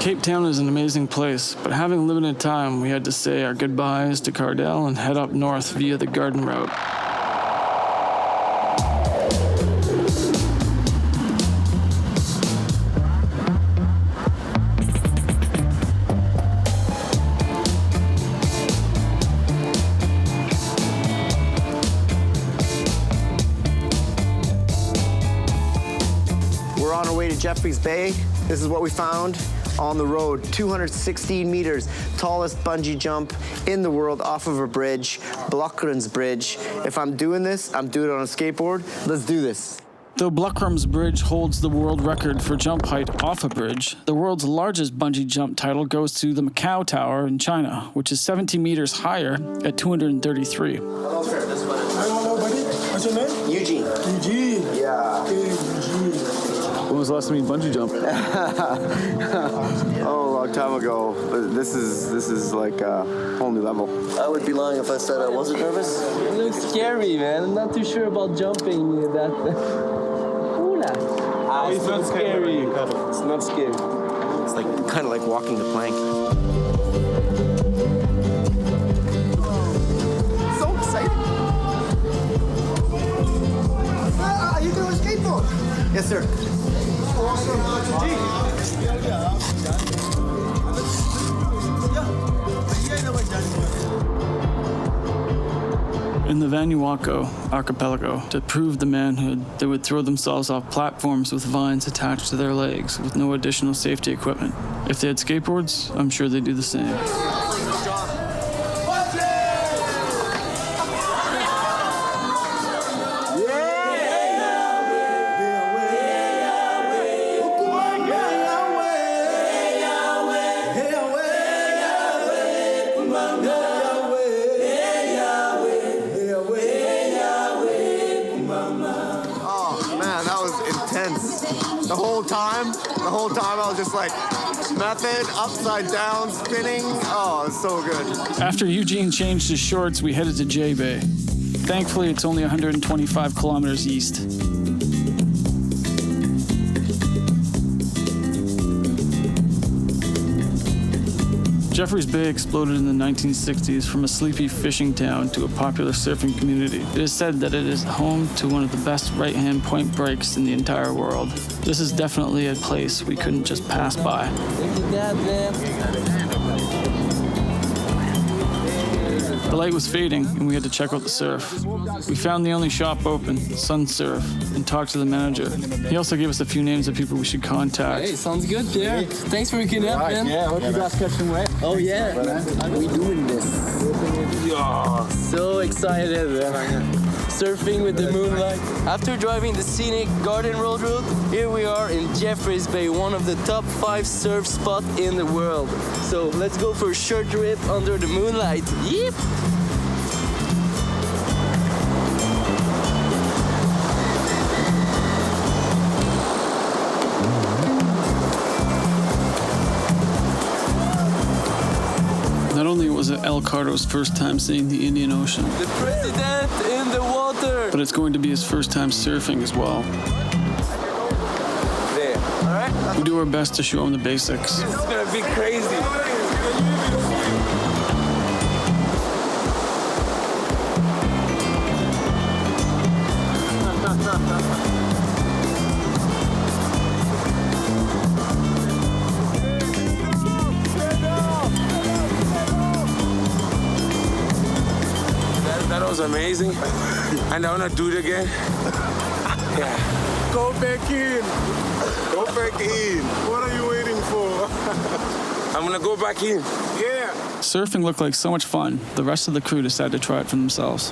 Cape Town is an amazing place, but having limited time, we had to say our goodbyes to Cardell and head up north via the Garden Route. We're on our way to Jeffreys Bay. This is what we found on the road. 216 meters, tallest bungee jump in the world off of a bridge, Blockgrunds Bridge. If I'm doing this, I'm doing it on a skateboard. Let's do this. Though Blockgrunds Bridge holds the world record for jump height off a bridge, the world's largest bungee jump title goes to the Macau Tower in China, which is 17 meters higher at 233. Hello, sir. This one is... Hello, buddy. What's your name? Eugene. Eugene. Yeah. Okay, Eugene. When was the last time you bungee jumped? Oh, a long time ago. But this is like a whole new level. I would be lying if I said I wasn't nervous. It looks scary, man. I'm not too sure about jumping that. It's not scary. It's not scary. It's like kind of like walking the plank. So exciting. Are you doing skateboard? Yes, sir. In the Vanuatu archipelago, to prove the manhood, they would throw themselves off platforms with vines attached to their legs with no additional safety equipment. If they had skateboards, I'm sure they'd do the same. The whole time I was just like, method, upside down, spinning. Oh, it's so good. After Eugene changed his shorts, we headed to J Bay. Thankfully, it's only 125 kilometers east. Jeffreys Bay exploded in the 1960s from a sleepy fishing town to a popular surfing community. It is said that it is home to one of the best right-hand point breaks in the entire world. This is definitely a place we couldn't just pass by. Look at that, man. The light was fading, and we had to check out the surf. We found the only shop open, Sun Surf, and talked to the manager. He also gave us a few names of people we should contact. Hey, sounds good, Pierre. Thanks for hooking up, man. Yeah, hope you guys catch some wave. Oh, yeah. We doing this. Yeah. So excited, man. Surfing with the moonlight. After driving the scenic Garden Road route, here we are in Jeffreys Bay, one of the top 5 surf spots in the world. So let's go for a short trip under the moonlight. Yep! Not only was it El Cardo's first time seeing the Indian Ocean, The president in the water! but it's going to be his first time surfing as well. There, alright? We do our best to show him the basics. This is gonna be crazy. That was amazing, and I want to do it again. Yeah. Go back in. Go back in. What are you waiting for? I'm gonna go back in. Yeah. Surfing looked like so much fun, the rest of the crew decided to try it for themselves.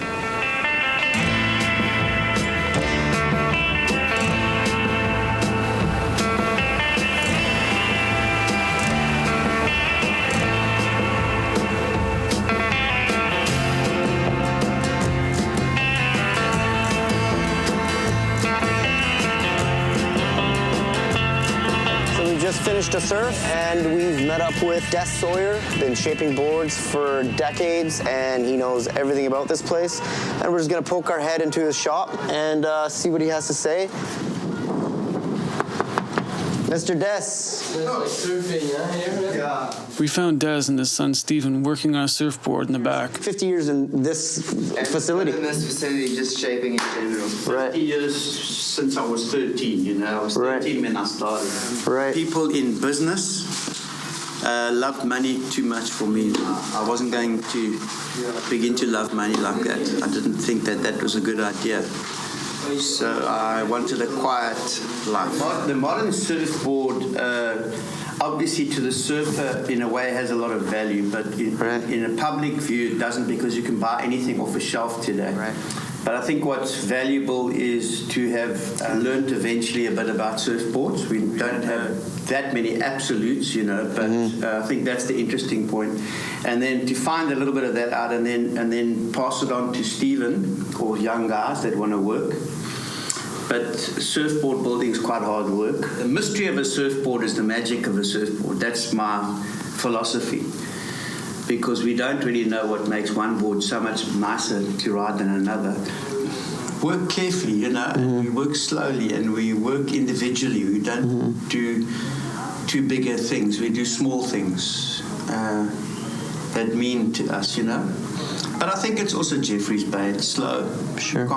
Just finished a surf, and we've met up with Des Sawyer, been shaping boards for decades, and he knows everything about this place. And we're just gonna poke our head into his shop and see what he has to say. Mr. Des. That's like surfing, huh? Yeah. We found Des and his son Stephen working on a surfboard in the back. 50 years in this facility. In this facility, just shaping in general. Right. 50 years since I was 13, you know. I was 13 when I started. Right. People in business loved money too much for me. I wasn't going to begin to love money like that. I didn't think that that was a good idea. So I wanted a quiet life. The modern surfboard, obviously to the surfer in a way has a lot of value, but in a public view it doesn't, because you can buy anything off a shelf today. Right. But I think what's valuable is to have learned eventually a bit about surfboards. We don't have that many absolutes, you know, but I think that's the interesting point. And then to find a little bit of that out and then pass it on to Stephen or young guys that want to work. But surfboard building is quite hard work. The mystery of a surfboard is the magic of a surfboard. That's my philosophy. Because we don't really know what makes one board so much nicer to ride than another. Work carefully, you know, and we work slowly and we work individually. We don't do too bigger things. We do small things that mean to us, you know. But I think it's also Jeffreys Bay. It's slow. Sure.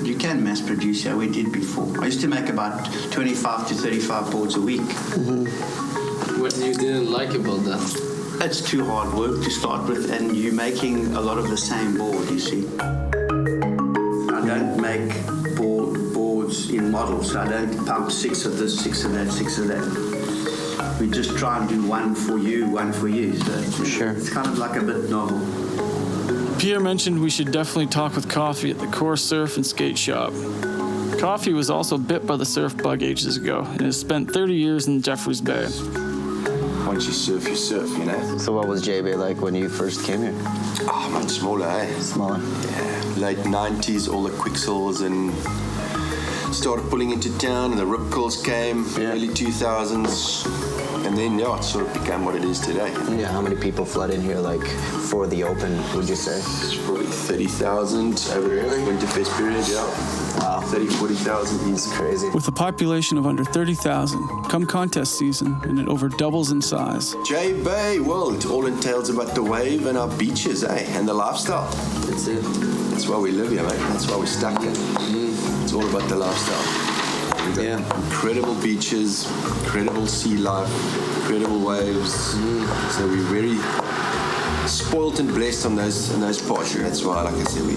You can mass produce. Yeah, we did before. I used to make about 25 to 35 boards a week. What you didn't like about that? It's too hard work to start with, and you're making a lot of the same board, you see. I don't make boards in models. I don't pump 6 of this, 6 of that, 6 of that. We just try and do one for you. So Sure. It's kind of like a bit novel. Pierre mentioned we should definitely talk with Coffee at the Core Surf and Skate Shop. Coffee was also bit by the surf bug ages ago and has spent 30 years in Jeffreys Bay. Once you surf, you know. So what was J-Bay like when you first came here? Oh, much smaller, eh? Smaller. Yeah, late 90s, all the Quicksills and started pulling into town, and the Rip Curls came, early 2000s. And then, yeah, it sort of became what it is today. Yeah, how many people flood in here, like, for the open, would you say? It's probably 30,000 over the Winterfest period, yeah. Wow. 30,000, 40,000. It's crazy. With a population of under 30,000, come contest season, and it over doubles in size. J Bay, well, it all entails about the wave and our beaches, eh? And the lifestyle. That's it. That's why we live here, mate. That's why we're stuck here. It's all about the lifestyle. We've got incredible beaches, incredible sea life, incredible waves. So we're very spoilt and blessed on those parts. That's why, like I said, we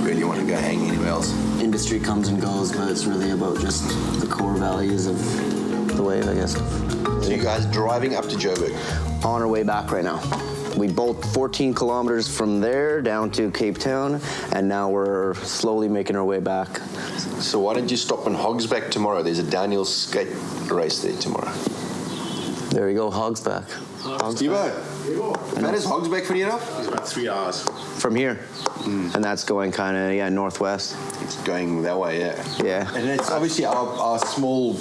really want to go hang anywhere else. Industry comes and goes, but it's really about just the core values of the wave, I guess. So you guys driving up to Joburg? On our way back right now. We bolt 14 kilometers from there down to Cape Town, and now we're slowly making our way back. So why don't you stop in Hogsback tomorrow? There's a downhill skate race there tomorrow. There you go, Hogsback. Steve-O, that is Hogsback for you now? It's about 3 hours. From here. And that's going kind of, northwest. It's going that way, yeah. Yeah. And it's obviously our small,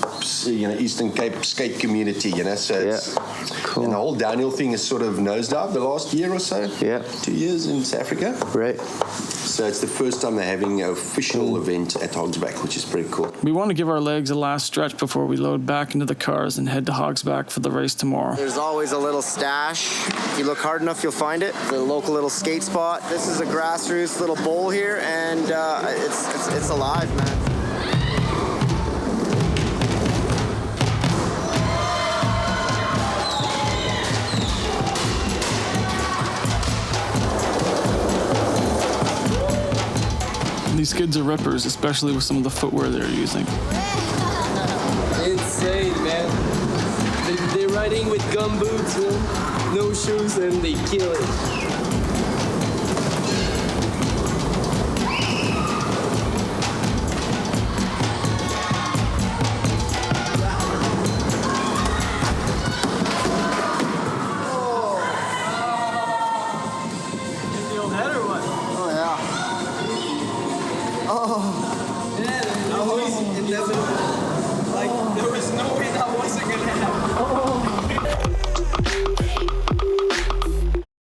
Eastern Cape skate community, so it's... Cool. And the whole downhill thing has sort of nosedived the last year or so. Yeah. 2 years in South Africa. Right. So it's the first time they're having an official event at Hogsback, which is pretty cool. We want to give our legs a last stretch before we load back into the cars and head to Hogsback for the race tomorrow. There's always a little stash. If you look hard enough, you'll find it. The local little skate spot. This is a grassroots little bowl here, and it's alive, man. These skids are rippers, especially with some of the footwear they're using. Insane, man. They're riding with gum boots, man. No shoes, and they kill it. There was no way that wasn't gonna happen.